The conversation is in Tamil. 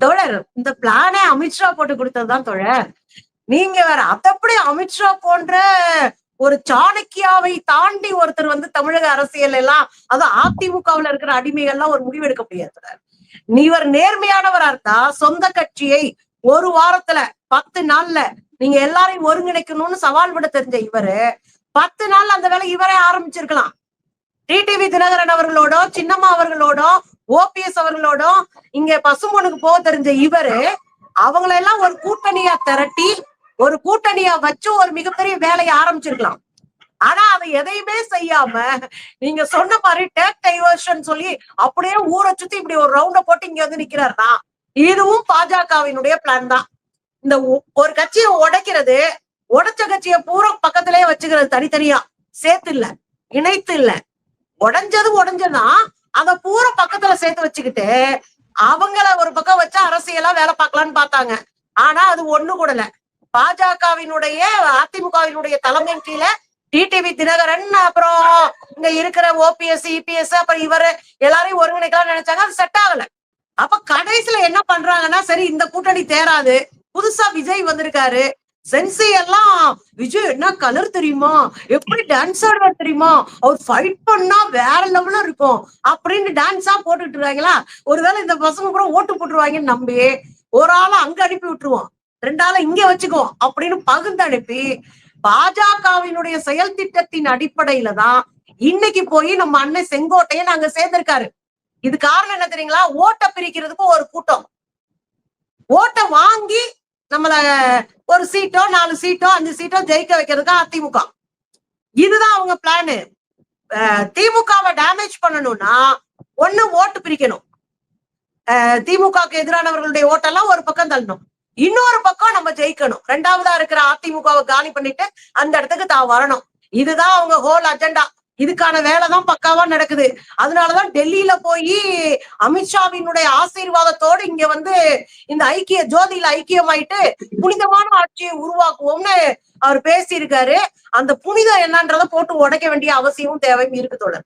தோழர், இந்த பிளானே அமித்ஷா போட்டு கொடுத்ததுதான் தோழர். நீங்க வேற அதப்படி அமித்ஷா போன்ற ஒரு சாணக்கியாவை தாண்டி ஒருத்தர் வந்து தமிழக அரசியல் எல்லாம், அது அதிமுகவுல இருக்கிற அடிமைகள் எல்லாம் ஒரு முடிவு எடுக்க முடியாது. இவர் நேர்மையானவரா இருந்தா சொந்த கட்சியை ஒரு வாரத்துல 10 நாள்ல நீங்க எல்லாரையும் ஒருங்கிணைக்கணும்னு சவால் விட தெரிஞ்ச இவரு 10 நாள்ல அந்த வேலை இவரே ஆரம்பிச்சிருக்கலாம். டிடிவி தினகரன் அவர்களோட, சின்னம்மா அவர்களோட, ஓபிஎஸ் அவர்களோட இங்க பசும்பொனுக்கு போக தெரிஞ்ச இவரு அவங்களெல்லாம் ஒரு கூட்டணியா திரட்டி ஒரு கூட்டணியா வச்சு ஒரு மிகப்பெரிய வேலையை ஆரம்பிச்சிருக்கலாம். ஆனா அதை எதையுமே செய்யாம நீங்க சொன்ன மாதிரி டேக் டைவர்ஷன் சொல்லி அப்படியே ஊரை சுத்தி இப்படி ஒரு ரவுண்ட போட்டு இங்க வந்து நிக்கிறாருன்னா இதுவும் பாஜகவினுடைய பிளான் தான். இந்த ஒரு கட்சியை உடைக்கிறது, உடைச்ச கட்சியை பூரா பக்கத்திலேயே வச்சுக்கிறது, தனித்தனியா சேர்த்து இல்ல, இணைத்து இல்ல, உடைஞ்சதுதான் அத பூரா பக்கத்துல சேர்த்து வச்சுக்கிட்டு அவங்கள ஒரு பக்கம் வச்சு அரசியலா வேலை பார்க்கலான்னு பார்த்தாங்க. ஆனா அது ஒண்ணு கூடல. பாஜகவினுடைய அதிமுகவினுடைய தலைமையின் கீழே டிடிவி தினகரன், அப்புறம் இங்க இருக்கிற ஓபிஎஸ், இபிஎஸ், அப்புறம் இவரு எல்லாரையும் ஒருங்கிணைக்கலாம் நினைச்சாங்க. அது செட் ஆகல. அப்ப கடைசியில என்ன பண்றாங்கன்னா, சரி இந்த கூட்டணி தேராது, புதுசா விஜய் வந்திருக்காரு, சென்சி எல்லாம் விஜய் என்ன கலர் தெரியுமா, எப்படி டான்ஸ் ஆடுவார் தெரியுமா, அவர் ஃபைட் பண்ணா வேற லெவல்ல இருக்கும் அப்படின்னு டான்ஸா போட்டுட்டு இருக்காங்களா. ஒருவேளை இந்த பசங்க கூட ஓட்டு போட்டுருவாங்கன்னு நம்பி ஒரு ஆளை அங்க அனுப்பி விட்டுருவோம், 2 ஆளை இங்க வச்சுக்குவோம் அப்படின்னு பகிர்ந்து அனுப்பி பாஜகவினுடைய செயல் திட்டத்தின் அடிப்படையில தான் இன்னைக்கு போய் நம்ம அண்ணன் செங்கோட்டையை நாங்க சேர்ந்திருக்காரு. இது காரணம் என்ன தெரியுங்களா? ஓட்டை பிரிக்கிறதுக்கு ஒரு கூட்டம், ஓட்டை வாங்கி நம்மள ஒரு சீட்டோ 4 சீட்டோ 5 சீட்டோ ஜெயிக்க வைக்கிறதுக்கு அதிமுக. இதுதான் அவங்க பிளானு. திமுகவை டேமேஜ் பண்ணணும்னா ஒண்ணு ஓட்டு பிரிக்கணும், திமுகவுக்கு எதிரானவர்களுடைய ஓட்டெல்லாம் ஒரு பக்கம் தள்ளணும், இன்னொரு பக்கம் நம்ம ஜெயிக்கணும், 2வதா இருக்கிற அதிமுகவை காலி பண்ணிட்டு அந்த இடத்துக்கு தான் வரணும். இதுதான் அவங்க ஹோல் அஜெண்டா. இதுக்கான வேலைதான் பக்காவா நடக்குது. அதனாலதான் டெல்லியில போய் அமித்ஷாவினுடைய ஆசீர்வாதத்தோடு இங்க வந்து இந்த ஐக்கிய ஜோதியில ஐக்கியமாயிட்டு புனிதமான ஆட்சியை உருவாக்குவோம்னு அவர் பேசியிருக்காரு. அந்த புனிதம் என்னன்றதை போட்டு உடைக்க வேண்டிய அவசியமும் தேவையும் இருக்கு தோழர்.